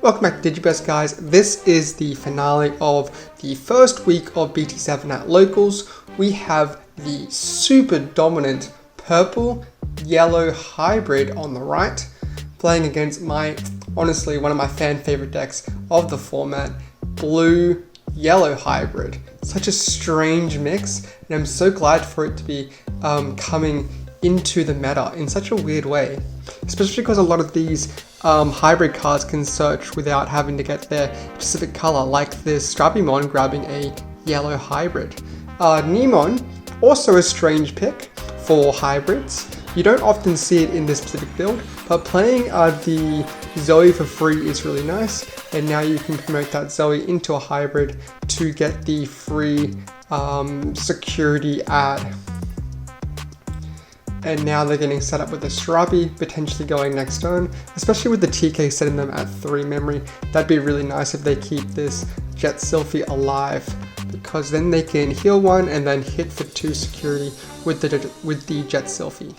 Welcome back to DigiBest, guys. This is the finale of the first week of BT7 at locals. We have the super dominant purple yellow hybrid on the right, playing against honestly one of my fan favorite decks of the format, blue yellow hybrid. Such a strange mix, and I'm so glad for it to be coming into the meta in such a weird way, especially because a lot of these hybrid cards can search without having to get their specific color, like this Seraphimon grabbing a yellow hybrid. Digimon, also a strange pick for hybrids. You don't often see it in this specific build, but playing the Zoe for free is really nice, and now you can promote that Zoe into a hybrid to get the free security ad. And now they're getting set up with the Seraphimon potentially going next turn, especially with the TK setting them at 3 memory. That'd be really nice if they keep this Jet Sylphie alive, because then they can heal 1 and then hit for 2 security with the Jet Sylphie.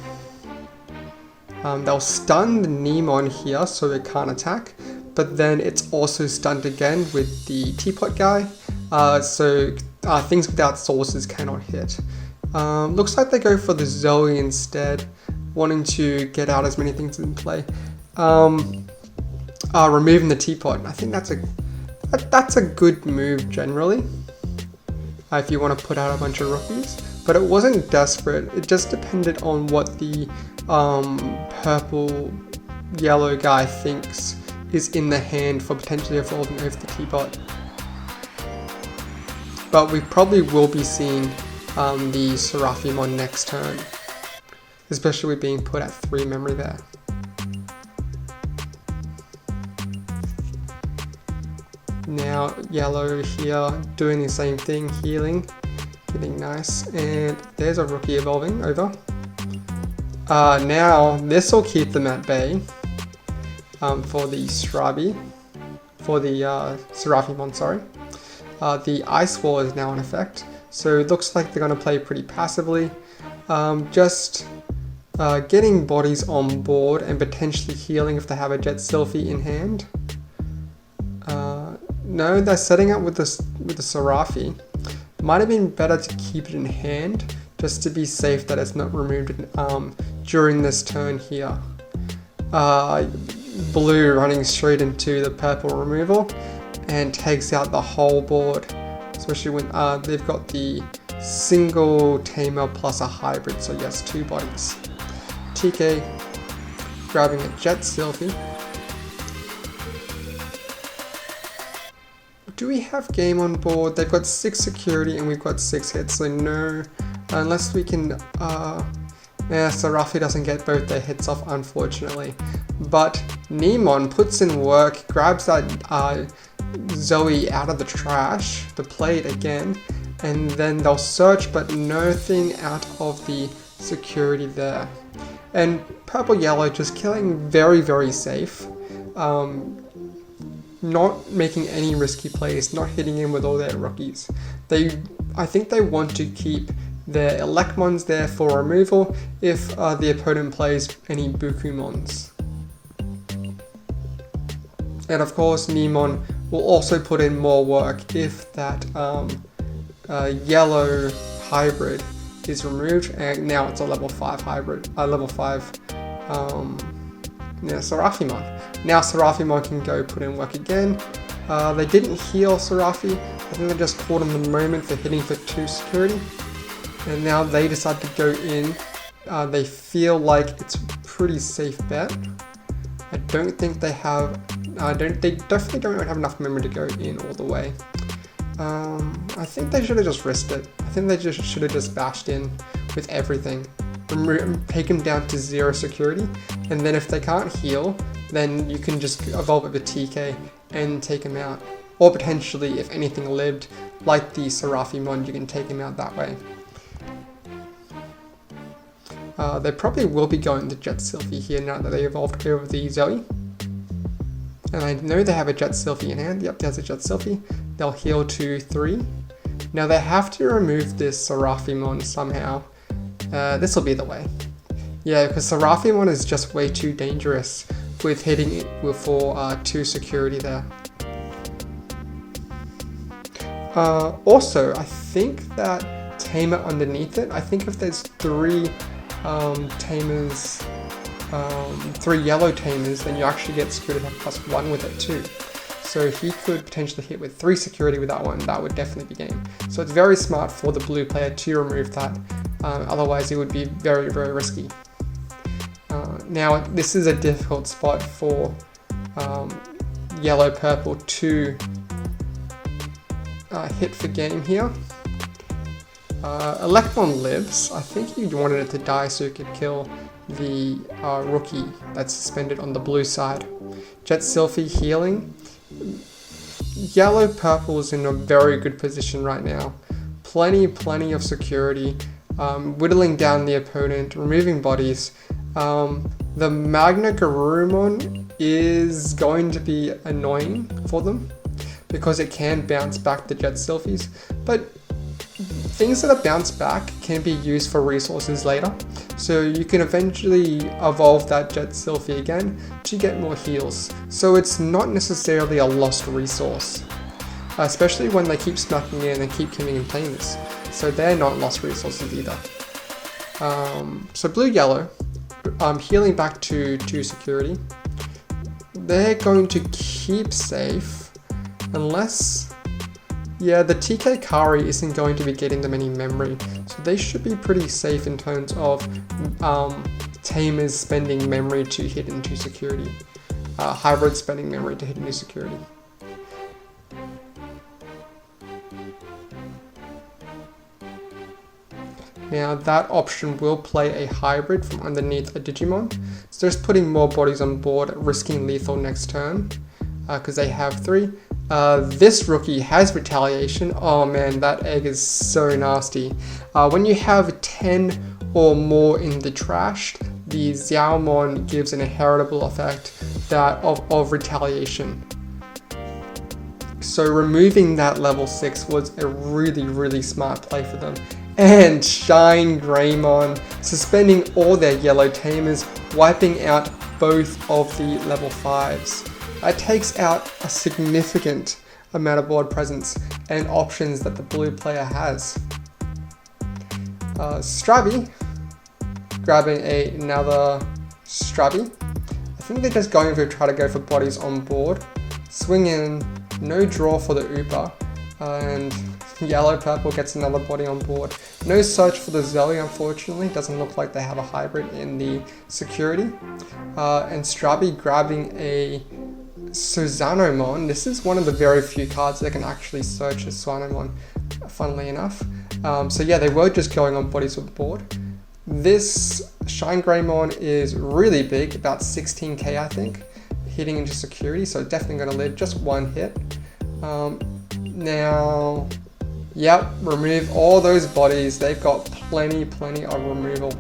They'll stun the Digimon here so it can't attack, but then it's also stunned again with the Teapot guy, so things without sources cannot hit. Looks like they go for the Zoe instead, wanting to get out as many things in play. Removing the Teapot. I think that's a good move generally, if you want to put out a bunch of rookies. But it wasn't desperate. It just depended on what the purple yellow guy thinks is in the hand for potentially evolving over the Teapot. But we probably will be seeing the Seraphimon next turn, especially with being put at 3 memory there. Now yellow here doing the same thing, healing, getting nice, and there's a rookie evolving over. Now this will keep them at bay for the Seraphimon, sorry. The Ice Wall is now in effect. So it looks like they're going to play pretty passively, just getting bodies on board and potentially healing if they have a Jet Sylphie in hand. No, they're setting up with the Seraphimon. Might have been better to keep it in hand, just to be safe that it's not removed during this turn here. Blue running straight into the purple removal and takes out the whole board. Especially when they've got the single tamer plus a hybrid, so yes, 2 bodies. TK grabbing a Jet Sylphie. Do we have game on board? They've got 6 security and we've got 6 hits, so no. Unless we can... Seraphimon doesn't get both their hits off, unfortunately. But Digimon puts in work, grabs that Zoe out of the trash, the plate again, and then they'll search, but nothing out of the security there. And purple yellow just killing very, very safe, not making any risky plays, not hitting in with all their rookies. I think they want to keep their Elecmons there for removal if the opponent plays any Bukumons. And of course Digimon will also put in more work if that yellow hybrid is removed, and now it's a level 5 hybrid, level 5 Seraphimon. Now Seraphimon can go put in work again. They didn't heal Seraphimon, I think they just caught him in the moment for hitting for 2 security, and now they decide to go in. They feel like it's a pretty safe bet. I don't think they have, they definitely don't have enough memory to go in all the way. I think they should have just risked it. I think they just should have just bashed in with everything. Take them down to 0 security, and then if they can't heal, then you can just evolve it with TK and take him out. Or potentially, if anything lived, like the Seraphimon, you can take him out that way. They probably will be going to Jet Sylphie here now that they evolved over the Zoe. And I know they have a Jet Sylphie in hand. Yep, there's a Jet Sylphie. They'll heal to 3. Now they have to remove this Seraphimon somehow. This will be the way. Yeah, because Seraphimon is just way too dangerous with hitting it for 2 security there. Also, I think that Tamer underneath it, I think if there's 3 Tamers, 3 yellow Tamers, then you actually get security +1 with it too. So he could potentially hit with 3 security with that one. That would definitely be game. So it's very smart for the blue player to remove that. Otherwise it would be very, very risky. Now this is a difficult spot for yellow-purple to hit for game here. Electron lives. I think you wanted it to die so you could kill the rookie that's suspended on the blue side. Jet Sylphie healing. Yellow-purple is in a very good position right now. Plenty of security, whittling down the opponent, removing bodies. The Magnagarurumon is going to be annoying for them because it can bounce back the Jet Sylphies, but things that are bounced back can be used for resources later. So you can eventually evolve that Jet Sylphie again to get more heals. So it's not necessarily a lost resource, especially when they keep smacking in and keep killing and playing this. So they're not lost resources either. So blue-yellow, healing back to 2 security. They're going to keep safe unless, yeah, the TK Kari isn't going to be getting them any memory. So they should be pretty safe in terms of Tamers spending memory to hit into security. Hybrid spending memory to hit into security. Now that option will play a hybrid from underneath a Digimon. So just putting more bodies on board, risking lethal next turn, because they have 3. This rookie has retaliation. Oh man, that egg is so nasty. When you have 10 or more in the trash, the Xiaomon gives an inheritable effect of retaliation. So removing that level 6 was a really smart play for them. And Shine Greymon, suspending all their yellow Tamers, wiping out both of the level 5s. That takes out a significant amount of board presence and options that the blue player has. Strabby, grabbing another Strabby. I think they're just going to try to go for bodies on board. Swing in, no draw for the Upa, and yellow-purple gets another body on board. No search for the Zelly, unfortunately. Doesn't look like they have a hybrid in the security. And Strabby grabbing a Susanoomon. This is one of the very few cards that can actually search a Susanoomon, funnily enough. So yeah, they were just going on bodies with the board. This Shine Greymon is really big, about 16k I think, hitting into security, so definitely going to live just 1 hit. Now, yep, remove all those bodies. They've got plenty of removal.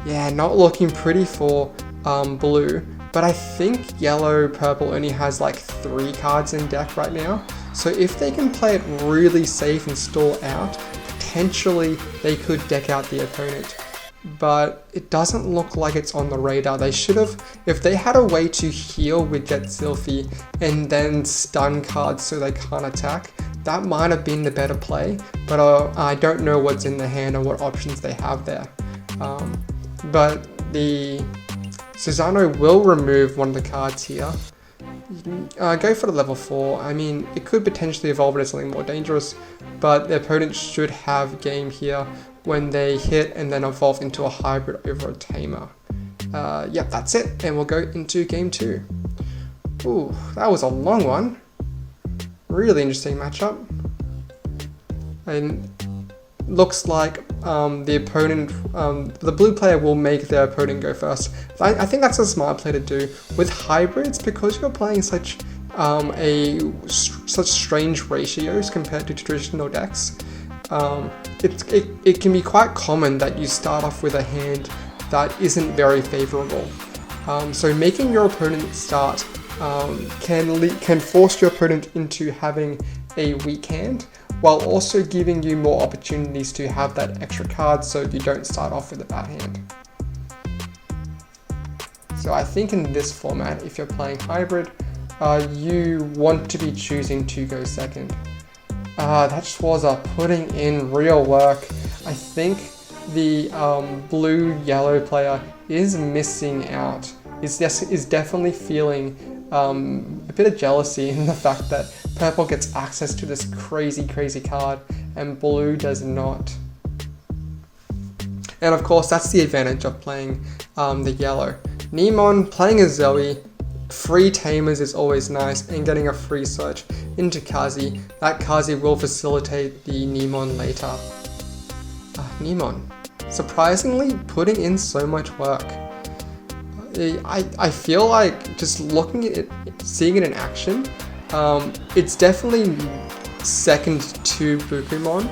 Yeah, not looking pretty for blue, but I think yellow-purple only has like 3 cards in deck right now. So if they can play it really safe and stall out, potentially they could deck out the opponent. But it doesn't look like it's on the radar. They should have, if they had a way to heal with Jet Sylphie and then stun cards so they can't attack, that might have been the better play, but I don't know what's in the hand or what options they have there. But the Susano will remove one of the cards here. Go for the level 4. I mean, it could potentially evolve into something more dangerous, but the opponent should have game here when they hit and then evolve into a hybrid over a Tamer. Yep, that's it, and we'll go into game 2. Ooh, that was a long one. Really interesting matchup. And looks like the opponent, the blue player will make their opponent go first. I think that's a smart play to do. With hybrids, because you're playing such strange ratios compared to traditional decks, it can be quite common that you start off with a hand that isn't very favorable. So making your opponent start can force your opponent into having a weak hand, while also giving you more opportunities to have that extra card so you don't start off with a bad hand. So I think in this format, if you're playing hybrid, you want to be choosing to go second. That Schwarz are putting in real work. I think the blue-yellow player is missing out. Is definitely feeling a bit of jealousy in the fact that purple gets access to this crazy card and blue does not. And of course, that's the advantage of playing the yellow. Neemon playing as Zoe, free tamers is always nice, and getting a free search into Kazi. That Kazi will facilitate the Neemon later. Neemon, surprisingly putting in so much work. I feel like just looking at it, seeing it in action, it's definitely second to Bukumon,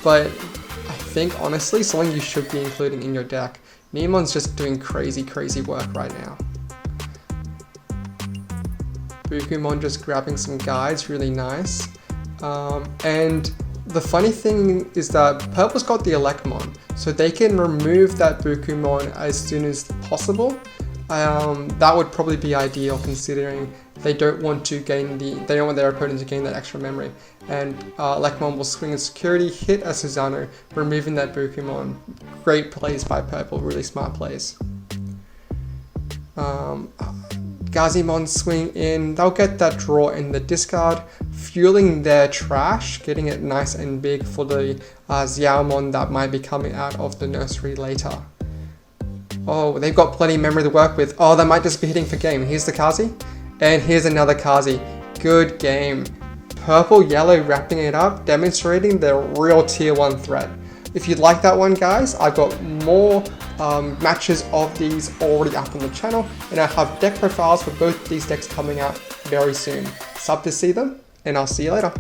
but I think honestly something you should be including in your deck. Neemon's just doing crazy work right now. Bukumon just grabbing some guides, really nice. And the funny thing is that purple's got the Elecmon, so they can remove that Bukumon as soon as possible. That would probably be ideal considering they don't want their opponent to gain that extra memory. And Elecmon will swing in security, hit a Susano, removing that Bukumon. Great plays by purple, really smart plays. Gazimon swing in, they'll get that draw in the discard, fueling their trash, getting it nice and big for the Xiaomon that might be coming out of the nursery later. Oh, they've got plenty of memory to work with. Oh, they might just be hitting for game. Here's the Kazi, and here's another Kazi. Good game. Purple, yellow wrapping it up, demonstrating their real tier 1 threat. If you'd like that one, guys, I've got more matches of these already up on the channel, and I have deck profiles for both these decks coming out very soon. Sub to see them, and I'll see you later.